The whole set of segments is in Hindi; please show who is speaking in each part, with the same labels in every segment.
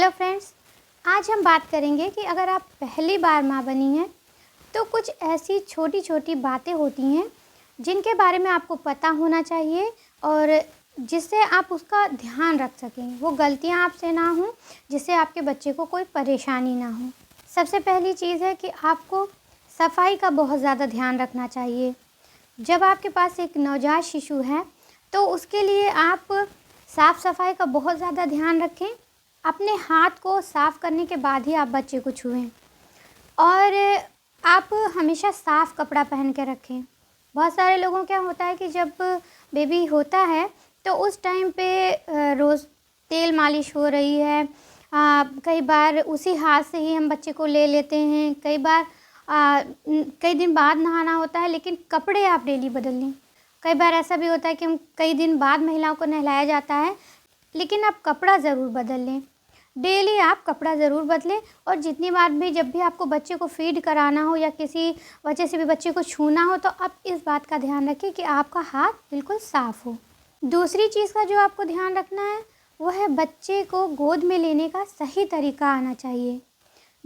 Speaker 1: हेलो फ्रेंड्स, आज हम बात करेंगे कि अगर आप पहली बार माँ बनी हैं तो कुछ ऐसी छोटी छोटी बातें होती हैं जिनके बारे में आपको पता होना चाहिए और जिससे आप उसका ध्यान रख सकें, वो गलतियाँ आपसे ना हों, जिससे आपके बच्चे को कोई परेशानी ना हो। सबसे पहली चीज़ है कि आपको सफाई का बहुत ज़्यादा ध्यान रखना चाहिए। जब आपके पास एक नवजात शिशु है तो उसके लिए आप साफ़ सफाई का बहुत ज़्यादा ध्यान रखें। अपने हाथ को साफ़ करने के बाद ही आप बच्चे को छुएं और आप हमेशा साफ़ कपड़ा पहन के रखें। बहुत सारे लोगों क्या होता है कि जब बेबी होता है तो उस टाइम पे रोज़ तेल मालिश हो रही है। कई बार उसी हाथ से ही हम बच्चे को ले लेते हैं। कई बार कई दिन बाद नहाना होता है, लेकिन कपड़े आप डेली बदल लें। कई बार ऐसा भी होता है कि हम कई दिन बाद महिलाओं को नहलाया जाता है, लेकिन आप कपड़ा ज़रूर बदल लें। डेली आप कपड़ा ज़रूर बदलें और जितनी बार भी जब भी आपको बच्चे को फ़ीड कराना हो या किसी वजह से भी बच्चे को छूना हो तो आप इस बात का ध्यान रखें कि आपका हाथ बिल्कुल साफ़ हो। दूसरी चीज़ का जो आपको ध्यान रखना है वो है बच्चे को गोद में लेने का सही तरीका आना चाहिए।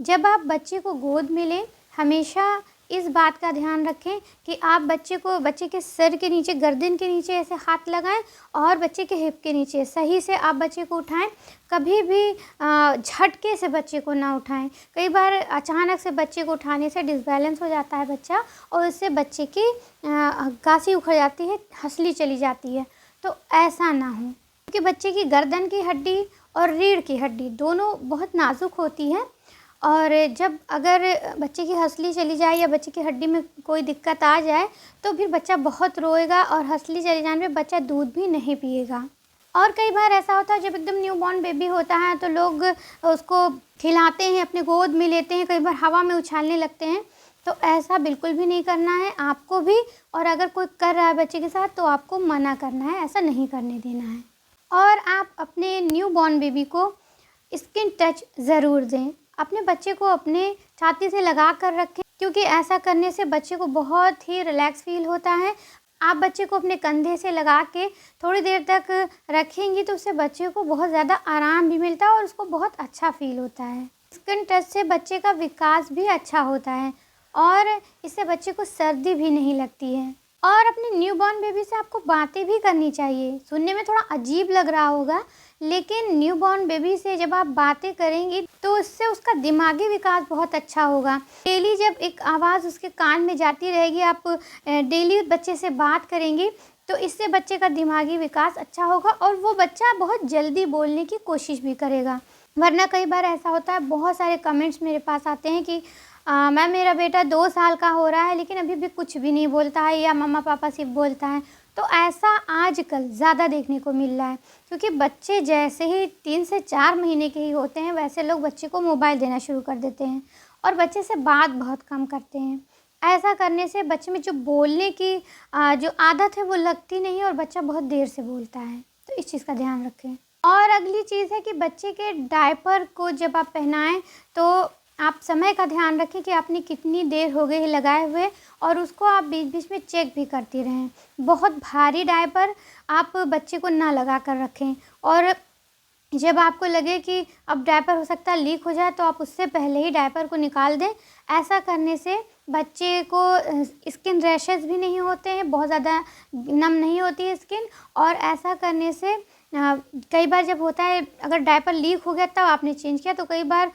Speaker 1: जब आप बच्चे को गोद में लें, हमेशा इस बात का ध्यान रखें कि आप बच्चे के सिर के नीचे, गर्दन के नीचे ऐसे हाथ लगाएं और बच्चे के हिप के नीचे सही से आप बच्चे को उठाएं। कभी भी झटके से बच्चे को ना उठाएं। कई बार अचानक से बच्चे को उठाने से डिसबैलेंस हो जाता है बच्चा और उससे बच्चे की गासी उखड़ जाती है, हंसली चली जाती है। तो ऐसा ना हो, क्योंकि बच्चे की गर्दन की हड्डी और रीढ़ की हड्डी दोनों बहुत नाजुक होती है और जब अगर बच्चे की हंसली चली जाए या बच्चे की हड्डी में कोई दिक्कत आ जाए तो फिर बच्चा बहुत रोएगा और हंसली चले जाने पे बच्चा दूध भी नहीं पिएगा। और कई बार ऐसा होता है जब एकदम न्यूबॉर्न बेबी होता है तो लोग उसको खिलाते हैं, अपने गोद में लेते हैं, कई बार हवा में उछालने लगते हैं। तो ऐसा बिल्कुल भी नहीं करना है आपको भी, और अगर कोई कर रहा है बच्चे के साथ तो आपको मना करना है, ऐसा नहीं करने देना है। और आप अपने न्यूबॉर्न बेबी को स्किन टच ज़रूर दें। अपने बच्चे को अपने छाती से लगा कर रखें, क्योंकि ऐसा करने से बच्चे को बहुत ही रिलैक्स फील होता है। आप बच्चे को अपने कंधे से लगा के थोड़ी देर तक रखेंगी तो उससे बच्चे को बहुत ज़्यादा आराम भी मिलता है और उसको बहुत अच्छा फील होता है। स्किन टच से बच्चे का विकास भी अच्छा होता है और इससे बच्चे को सर्दी भी नहीं लगती है। और अपने न्यूबॉर्न बेबी से आपको बातें भी करनी चाहिए। सुनने में थोड़ा अजीब लग रहा होगा, लेकिन न्यूबॉर्न बेबी से जब आप बातें करेंगी तो उससे उसका दिमागी विकास बहुत अच्छा होगा। डेली जब एक आवाज़ उसके कान में जाती रहेगी, आप डेली बच्चे से बात करेंगी तो इससे बच्चे का दिमागी विकास अच्छा होगा और वो बच्चा बहुत जल्दी बोलने की कोशिश भी करेगा। वरना कई बार ऐसा होता है, बहुत सारे कमेंट्स मेरे पास आते हैं कि मैम मेरा बेटा 2 साल का हो रहा है लेकिन अभी भी कुछ भी नहीं बोलता है या मम्मा पापा सिर्फ बोलता है। तो ऐसा आजकल ज़्यादा देखने को मिल रहा है, क्योंकि बच्चे जैसे ही 3 से 4 महीने के ही होते हैं वैसे लोग बच्चे को मोबाइल देना शुरू कर देते हैं और बच्चे से बात बहुत कम करते हैं। ऐसा करने से बच्चे में जो बोलने की जो आदत है वो लगती नहीं है और बच्चा बहुत देर से बोलता है। तो इस चीज़ का ध्यान रखें। और अगली चीज़ है कि बच्चे के डायपर को जब आप पहनाएं तो आप समय का ध्यान रखें कि आपने कितनी देर हो गई है लगाए हुए, और उसको आप बीच बीच में चेक भी करती रहें। बहुत भारी डायपर आप बच्चे को ना लगा कर रखें और जब आपको लगे कि अब डायपर हो सकता है लीक हो जाए तो आप उससे पहले ही डायपर को निकाल दें। ऐसा करने से बच्चे को स्किन रैशेज़ भी नहीं होते हैं, बहुत ज़्यादा नम नहीं होती है स्किन। और ऐसा करने से कई बार जब होता है, अगर डायपर लीक हो गया तब आपने चेंज किया तो कई बार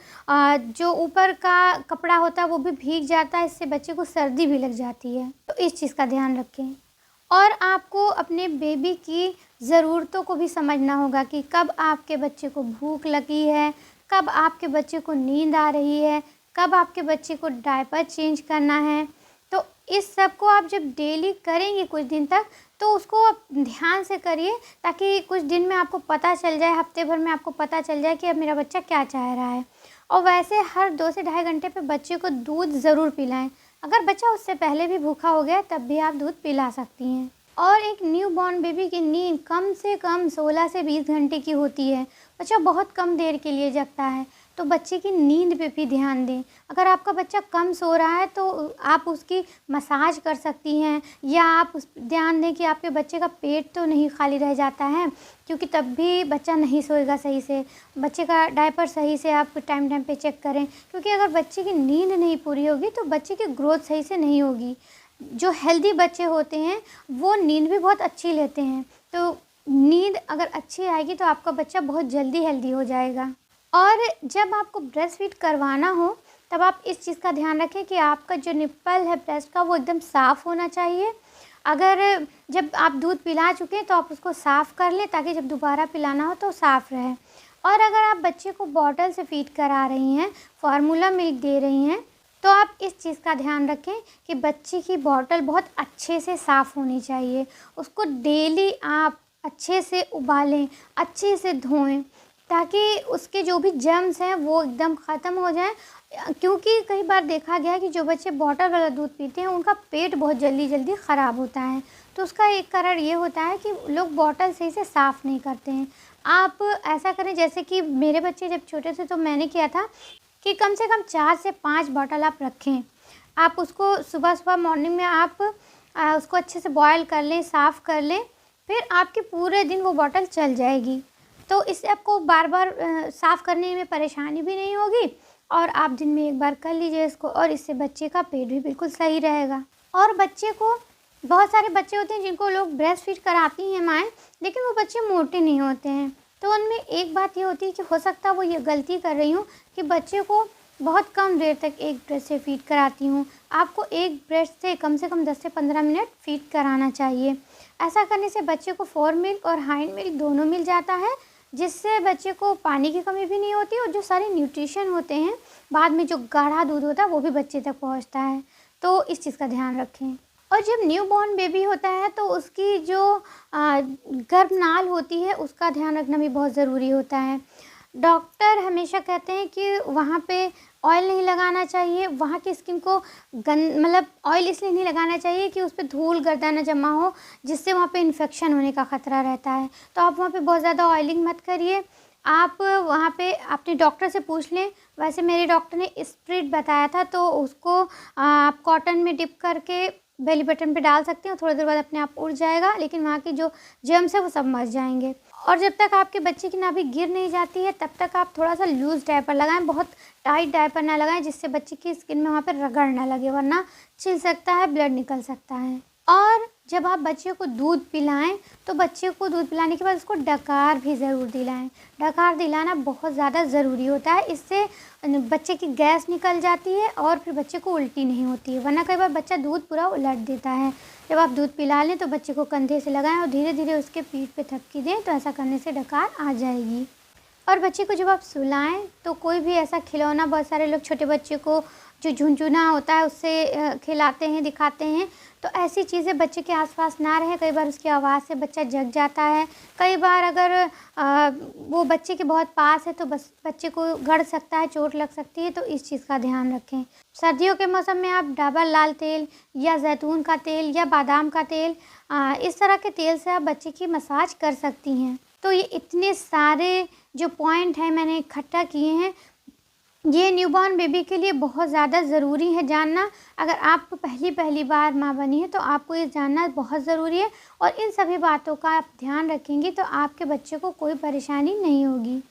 Speaker 1: जो ऊपर का कपड़ा होता है वो भी भीग जाता है, इससे बच्चे को सर्दी भी लग जाती है। तो इस चीज़ का ध्यान रखें। और आपको अपने बेबी की ज़रूरतों को भी समझना होगा कि कब आपके बच्चे को भूख लगी है, कब आपके बच्चे को नींद आ रही है, कब आपके बच्चे को डायपर चेंज करना है। तो इस सब को आप जब डेली करेंगे कुछ दिन तक तो उसको आप ध्यान से करिए, ताकि कुछ दिन में आपको पता चल जाए, हफ्ते भर में आपको पता चल जाए कि अब मेरा बच्चा क्या चाह रहा है। और वैसे हर 2 से ढाई घंटे पे बच्चे को दूध ज़रूर पिलाएं। अगर बच्चा उससे पहले भी भूखा हो गया तब भी आप दूध पिला सकती हैं। और एक न्यूबॉर्न बेबी की नींद कम से कम 16 से 20 घंटे की होती है। बच्चा बहुत कम देर के लिए जगता है। तो बच्चे की नींद पे भी ध्यान दें। अगर आपका बच्चा कम सो रहा है तो आप उसकी मसाज कर सकती हैं, या आप उस ध्यान दें कि आपके बच्चे का पेट तो नहीं खाली रह जाता है, क्योंकि तब भी बच्चा नहीं सोएगा सही से। बच्चे का डायपर सही से आप टाइम टाइम पे चेक करें, क्योंकि अगर बच्चे की नींद नहीं पूरी होगी तो बच्चे की ग्रोथ सही से नहीं होगी। जो हेल्दी बच्चे होते हैं वो नींद भी बहुत अच्छी लेते हैं, तो नींद अगर अच्छी आएगी तो आपका बच्चा बहुत जल्दी हेल्दी हो जाएगा। और जब आपको ब्रेस्ट फीड करवाना हो तब आप इस चीज़ का ध्यान रखें कि आपका जो निप्पल है ब्रेस्ट का वो एकदम साफ़ होना चाहिए। अगर जब आप दूध पिला चुके हैं तो आप उसको साफ़ कर लें, ताकि जब दोबारा पिलाना हो तो साफ़ रहे। और अगर आप बच्चे को बॉटल से फीड करा रही हैं, फार्मूला मिल्क दे रही हैं, तो आप इस चीज़ का ध्यान रखें कि बच्चे की बॉटल बहुत अच्छे से साफ़ होनी चाहिए। उसको डेली आप अच्छे से उबालें, अच्छे से धोएं, ताकि उसके जो भी जर्म्स हैं वो एकदम ख़त्म हो जाएं। क्योंकि कई बार देखा गया है कि जो बच्चे बॉटल वाला दूध पीते हैं उनका पेट बहुत जल्दी जल्दी ख़राब होता है। तो उसका एक कारण ये होता है कि लोग बॉटल सही से साफ़ नहीं करते हैं। आप ऐसा करें, जैसे कि मेरे बच्चे जब छोटे थे तो मैंने किया था कि कम से कम 4 से 5 बॉटल आप रखें। आप उसको सुबह-सुबह मॉर्निंग में आप उसको अच्छे से बॉयल कर लें, साफ़ कर लें, फिर आपके पूरे दिन वो बॉटल चल जाएगी। तो इससे आपको बार-बार साफ़ करने में परेशानी भी नहीं होगी, और आप दिन में एक बार कर लीजिए इसको, और इससे बच्चे का पेट भी बिल्कुल सही रहेगा। और बच्चे को, बहुत सारे बच्चे होते हैं जिनको लोग ब्रेस्ट फीड कराती हैं माएँ, लेकिन वो बच्चे मोटे नहीं होते हैं। तो उनमें एक बात ये होती है कि हो सकता है वो ये गलती कर रही हूँ कि बच्चे को बहुत कम देर तक एक ब्रेस्ट से फीड कराती हूँ। आपको एक ब्रेस्ट से कम 10 से 15 मिनट फीड कराना चाहिए। ऐसा करने से बच्चे को फोर मिल्क और हाइंड मिल्क दोनों मिल जाता है, जिससे बच्चे को पानी की कमी भी नहीं होती, और जो सारे न्यूट्रिशन होते हैं बाद में जो गाढ़ा दूध होता है वो भी बच्चे तक पहुंचता है। तो इस चीज़ का ध्यान रखें। और जब न्यूबॉर्न बेबी होता है तो उसकी जो गर्भनाल होती है उसका ध्यान रखना भी बहुत ज़रूरी होता है। डॉक्टर हमेशा कहते हैं कि वहाँ पे ऑयल नहीं लगाना चाहिए, वहाँ की स्किन को मतलब ऑयल इसलिए नहीं लगाना चाहिए कि उस पे धूल गर्दा ना जमा हो, जिससे वहाँ पे इन्फेक्शन होने का ख़तरा रहता है। तो आप वहाँ पे बहुत ज़्यादा ऑयलिंग मत करिए। आप वहाँ पे अपने डॉक्टर से पूछ लें। वैसे मेरे डॉक्टर ने स्प्रिट बताया था, तो उसको आप कॉटन में डिप करके बेली बटन पे डाल सकते हैं, थोड़ी देर बाद अपने आप उड़ जाएगा, लेकिन वहाँ की जो जर्म्स है वो सब मर जाएंगे। और जब तक आपके बच्चे की नाभि गिर नहीं जाती है तब तक आप थोड़ा सा लूज़ डायपर लगाएं, बहुत टाइट डायपर ना लगाएं, जिससे बच्चे की स्किन में वहाँ पर रगड़ ना लगे, वरना छिल सकता है, ब्लड निकल सकता है। और जब आप बच्चे को दूध पिलाएं तो बच्चे को दूध पिलाने के बाद उसको डकार भी ज़रूर दिलाएं। डकार दिलाना बहुत ज़्यादा ज़रूरी होता है, इससे बच्चे की गैस निकल जाती है और फिर बच्चे को उल्टी नहीं होती है, वरना कई बार बच्चा दूध पूरा उलट देता है। जब आप दूध पिला लें तो बच्चे को कंधे से लगाएं और धीरे धीरे उसके पीठ पे थपकी दें, तो ऐसा करने से डकार आ जाएगी। और बच्चे को जब आप सुलाएं तो कोई भी ऐसा खिलौना, बहुत सारे लोग छोटे बच्चे को जो झुनझुना होता है उससे खिलाते हैं, दिखाते हैं, तो ऐसी चीज़ें बच्चे के आसपास ना रहें। कई बार उसकी आवाज़ से बच्चा जग जाता है। कई बार अगर वो बच्चे के बहुत पास है तो बस बच्चे को गड़ सकता है, चोट लग सकती है, तो इस चीज़ का ध्यान रखें। सर्दियों के मौसम में आप डाबर लाल तेल या जैतून का तेल या बादाम का तेल, इस तरह के तेल से आप बच्चे की मसाज कर सकती हैं। तो ये इतने सारे जो पॉइंट हैं मैंने इकट्ठा किए हैं, ये न्यूबॉर्न बेबी के लिए बहुत ज़्यादा ज़रूरी है जानना। अगर आप पहली बार माँ बनी है तो आपको ये जानना बहुत ज़रूरी है, और इन सभी बातों का आप ध्यान रखेंगी तो आपके बच्चे को कोई परेशानी नहीं होगी।